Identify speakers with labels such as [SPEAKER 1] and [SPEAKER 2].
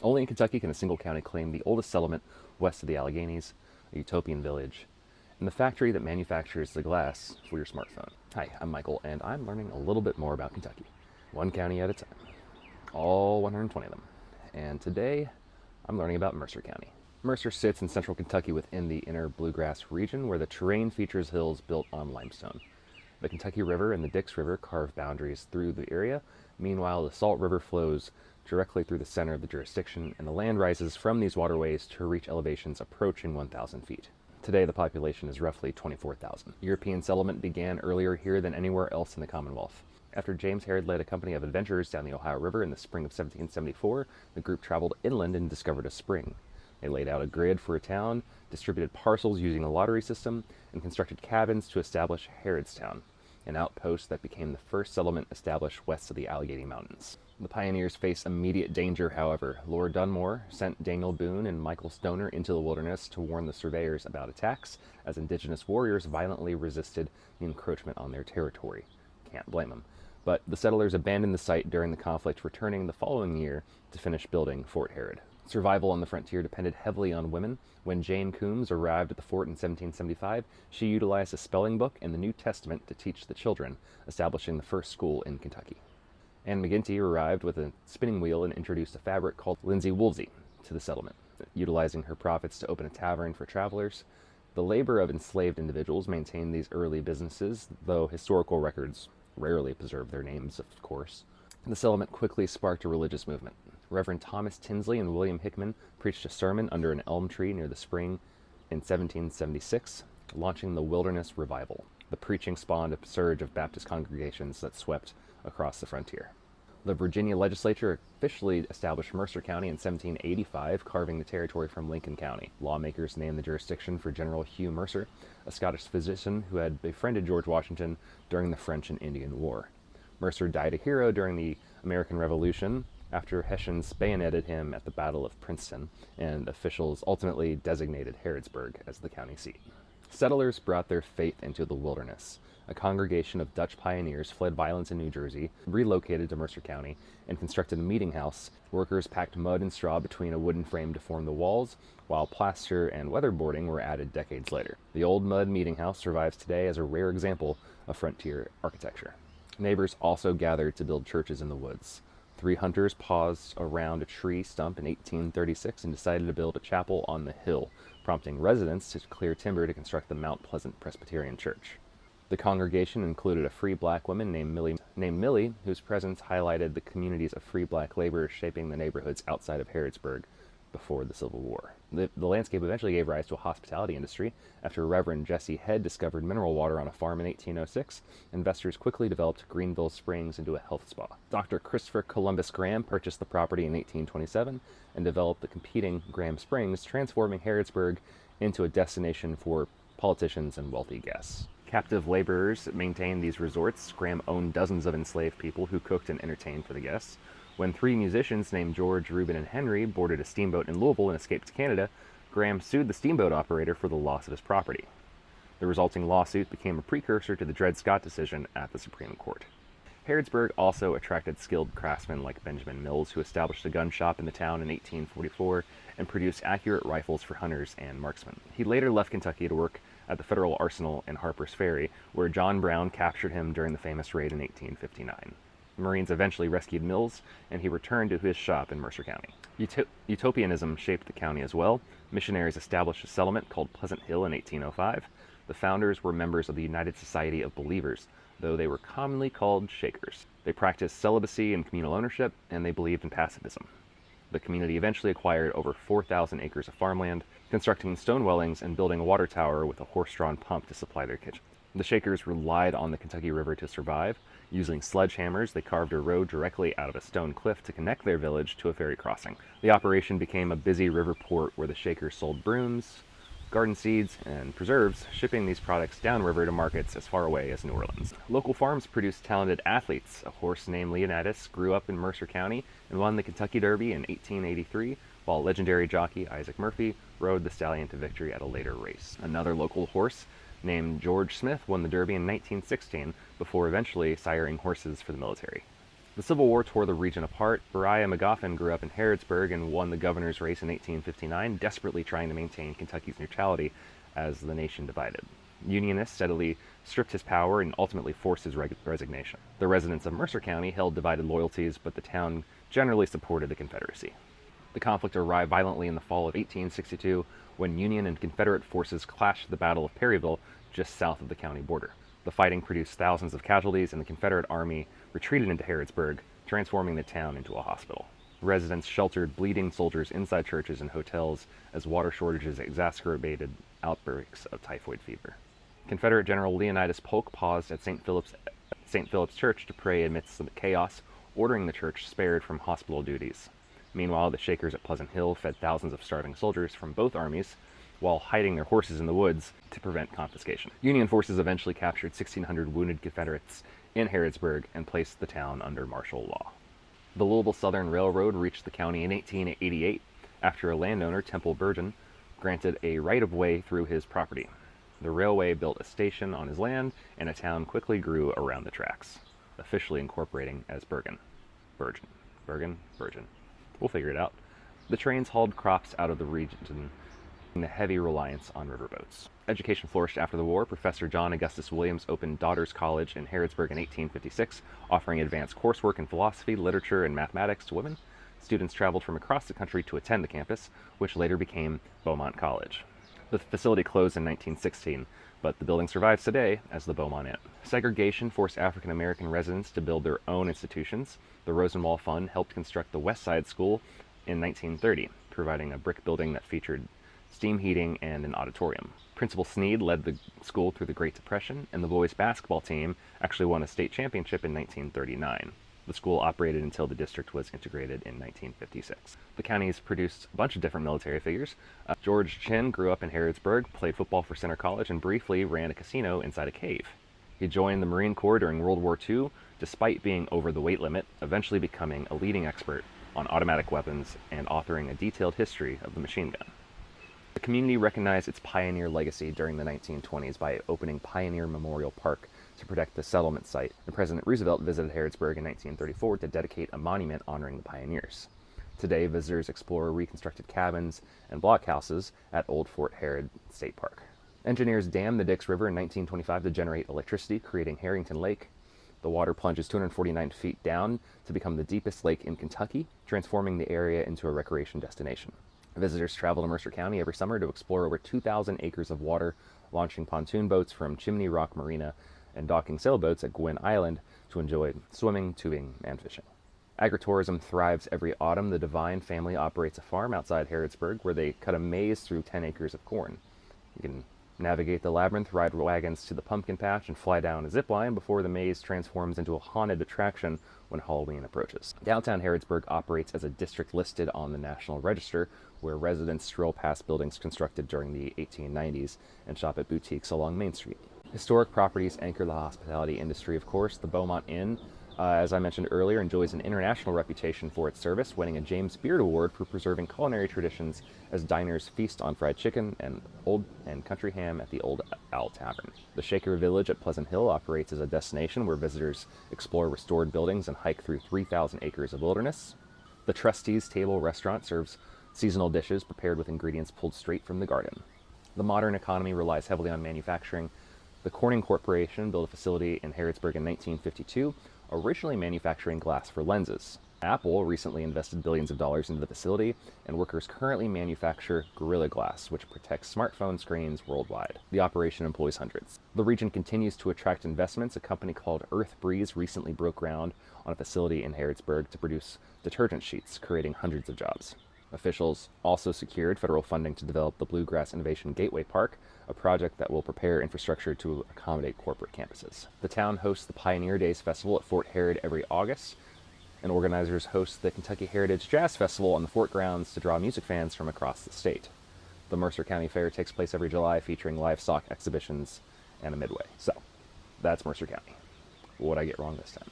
[SPEAKER 1] Only in Kentucky can a single county claim the oldest settlement west of the Alleghenies, a utopian village, and the factory that manufactures the glass for your smartphone. Hi, I'm Michael, and I'm learning a little bit more about Kentucky, one county at a time, all 120 of them. And today, I'm learning about Mercer County. Mercer sits in central Kentucky within the inner bluegrass region where the terrain features hills built on limestone. The Kentucky River and the Dix River carve boundaries through the area. Meanwhile, the Salt River flows directly through the center of the jurisdiction, and the land rises from these waterways to reach elevations approaching 1,000 feet. Today, the population is roughly 24,000. European settlement began earlier here than anywhere else in the Commonwealth. After James Harrod led a company of adventurers down the Ohio River in the spring of 1774, the group traveled inland and discovered a spring. They laid out a grid for a town, distributed parcels using a lottery system, and constructed cabins to establish Harrodstown, an outpost that became the first settlement established west of the Allegheny Mountains. The pioneers faced immediate danger, however. Lord Dunmore sent Daniel Boone and Michael Stoner into the wilderness to warn the surveyors about attacks, as indigenous warriors violently resisted the encroachment on their territory. Can't blame them. But the settlers abandoned the site during the conflict, returning the following year to finish building Fort Harrod. Survival on the frontier depended heavily on women. When Jane Coomes arrived at the fort in 1775, she utilized a spelling book and the New Testament to teach the children, establishing the first school in Kentucky. And McGinty arrived with a spinning wheel and introduced a fabric called linsey woolsey to the settlement, utilizing her profits to open a tavern for travelers. The labor of enslaved individuals maintained these early businesses, though historical records rarely preserve their names, of course. The settlement quickly sparked a religious movement. Reverend Thomas Tinsley and William Hickman preached a sermon under an elm tree near the spring in 1776, launching the Wilderness Revival. The preaching spawned a surge of Baptist congregations that swept across the frontier. The Virginia legislature officially established Mercer County in 1785, carving the territory from Lincoln County. Lawmakers named the jurisdiction for General Hugh Mercer, a Scottish physician who had befriended George Washington during the French and Indian War. Mercer died a hero during the American Revolution after Hessians bayoneted him at the Battle of Princeton, and officials ultimately designated Harrodsburg as the county seat. Settlers brought their faith into the wilderness. A congregation of Dutch pioneers fled violence in New Jersey, relocated to Mercer County, and constructed a meeting house. Workers packed mud and straw between a wooden frame to form the walls, while plaster and weatherboarding were added decades later. The old mud meeting house survives today as a rare example of frontier architecture. Neighbors also gathered to build churches in the woods. 3 hunters paused around a tree stump in 1836 and decided to build a chapel on the hill, prompting residents to clear timber to construct the Mount Pleasant Presbyterian Church. The congregation included a free black woman named Millie, whose presence highlighted the communities of free black laborers shaping the neighborhoods outside of Harrodsburg before the Civil War. The landscape eventually gave rise to a hospitality industry. After Reverend Jesse Head discovered mineral water on a farm in 1806, investors quickly developed Greenville Springs into a health spa. Dr. Christopher Columbus Graham purchased the property in 1827 and developed the competing Graham Springs, transforming Harrodsburg into a destination for politicians and wealthy guests. Captive laborers maintained these resorts. Graham owned dozens of enslaved people who cooked and entertained for the guests. When 3 musicians named George, Reuben, and Henry boarded a steamboat in Louisville and escaped to Canada, Graham sued the steamboat operator for the loss of his property. The resulting lawsuit became a precursor to the Dred Scott decision at the Supreme Court. Harrodsburg also attracted skilled craftsmen like Benjamin Mills, who established a gun shop in the town in 1844 and produced accurate rifles for hunters and marksmen. He later left Kentucky to work at the Federal Arsenal in Harper's Ferry, where John Brown captured him during the famous raid in 1859. Marines eventually rescued Mills, and he returned to his shop in Mercer County. Utopianism shaped the county as well. Missionaries established a settlement called Pleasant Hill in 1805. The founders were members of the United Society of Believers, though they were commonly called Shakers. They practiced celibacy and communal ownership, and they believed in pacifism. The community eventually acquired over 4,000 acres of farmland, constructing stone dwellings and building a water tower with a horse-drawn pump to supply their kitchen. The Shakers relied on the Kentucky River to survive. Using sledgehammers, they carved a road directly out of a stone cliff to connect their village to a ferry crossing. The operation became a busy river port where the Shakers sold brooms, garden seeds, and preserves, shipping these products downriver to markets as far away as New Orleans. Local farms produced talented athletes. A horse named Leonidas grew up in Mercer County and won the Kentucky Derby in 1883, while legendary jockey Isaac Murphy rode the stallion to victory at a later race. Another local horse named George Smith won the Derby in 1916 before eventually siring horses for the military. The Civil War tore the region apart. Beriah McGoffin grew up in Harrodsburg and won the governor's race in 1859, desperately trying to maintain Kentucky's neutrality as the nation divided. Unionists steadily stripped his power and ultimately forced his resignation. The residents of Mercer County held divided loyalties, but the town generally supported the Confederacy. The conflict arrived violently in the fall of 1862 when Union and Confederate forces clashed at the Battle of Perryville just south of the county border. The fighting produced thousands of casualties, and the Confederate Army retreated into Harrodsburg, transforming the town into a hospital. Residents sheltered bleeding soldiers inside churches and hotels as water shortages exacerbated outbreaks of typhoid fever. Confederate General Leonidas Polk paused at St. Philip's Church to pray amidst the chaos, ordering the church spared from hospital duties. Meanwhile, the Shakers at Pleasant Hill fed thousands of starving soldiers from both armies while hiding their horses in the woods to prevent confiscation. Union forces eventually captured 1,600 wounded Confederates in Harrodsburg and placed the town under martial law. The Louisville Southern Railroad reached the county in 1888 after a landowner, Temple Bergen, granted a right-of-way through his property. The railway built a station on his land, and a town quickly grew around the tracks, officially incorporating as Bergen. We'll figure it out. The trains hauled crops out of the region, the heavy reliance on riverboats. Education flourished after the war. Professor John Augustus Williams opened Daughters College in Harrodsburg in 1856, offering advanced coursework in philosophy, literature, and mathematics to women. Students traveled from across the country to attend the campus, which later became Beaumont College. The facility closed in 1916, but the building survives today as the Beaumont Inn. Segregation forced African American residents to build their own institutions. The Rosenwald Fund helped construct the West Side School in 1930, providing a brick building that featured steam heating and an auditorium. Principal Sneed led the school through the Great Depression, and the boys basketball team actually won a state championship in 1939. The school operated until the district was integrated in 1956. The county's produced a bunch of different military figures. George Chin grew up in Harrodsburg, played football for Center College, and briefly ran a casino inside a cave. He joined the Marine Corps during World War II, despite being over the weight limit, eventually becoming a leading expert on automatic weapons and authoring a detailed history of the machine gun. The community recognized its pioneer legacy during the 1920s by opening Pioneer Memorial Park to protect the settlement site, and President Roosevelt visited Harrodsburg in 1934 to dedicate a monument honoring the pioneers. Today, visitors explore reconstructed cabins and blockhouses at Old Fort Harrod State Park. Engineers dammed the Dix River in 1925 to generate electricity, creating Harrington Lake. The water plunges 249 feet down to become the deepest lake in Kentucky, transforming the area into a recreation destination. Visitors travel to Mercer County every summer to explore over 2,000 acres of water, launching pontoon boats from Chimney Rock Marina and docking sailboats at Gwynn Island to enjoy swimming, tubing, and fishing. Agritourism thrives every autumn. The Devine family operates a farm outside Harrodsburg where they cut a maze through 10 acres of corn. You can navigate the labyrinth, ride wagons to the pumpkin patch, and fly down a zip line before the maze transforms into a haunted attraction when Halloween approaches. Downtown Harrodsburg operates as a district listed on the National Register, where residents stroll past buildings constructed during the 1890s and shop at boutiques along Main Street. Historic properties anchor the hospitality industry, of course. The Beaumont Inn, as I mentioned earlier, enjoys an international reputation for its service, winning a James Beard Award for preserving culinary traditions as diners feast on fried chicken and old and country ham at the Old Owl Tavern. The Shaker Village at Pleasant Hill operates as a destination where visitors explore restored buildings and hike through 3,000 acres of wilderness. The Trustees Table restaurant serves seasonal dishes prepared with ingredients pulled straight from the garden. The modern economy relies heavily on manufacturing. The Corning Corporation built a facility in Harrodsburg in 1952, originally manufacturing glass for lenses. Apple recently invested billions of dollars into the facility, and workers currently manufacture Gorilla Glass, which protects smartphone screens worldwide. The operation employs hundreds. The region continues to attract investments. A company called Earth Breeze recently broke ground on a facility in Harrodsburg to produce detergent sheets, creating hundreds of jobs. Officials also secured federal funding to develop the Bluegrass Innovation Gateway Park, a project that will prepare infrastructure to accommodate corporate campuses. The town hosts the Pioneer Days Festival at Fort Harrod every August, and organizers host the Kentucky Heritage Jazz Festival on the fort grounds to draw music fans from across the state. The Mercer County Fair takes place every July, featuring livestock exhibitions and a midway. So, that's Mercer County. What did I get wrong this time?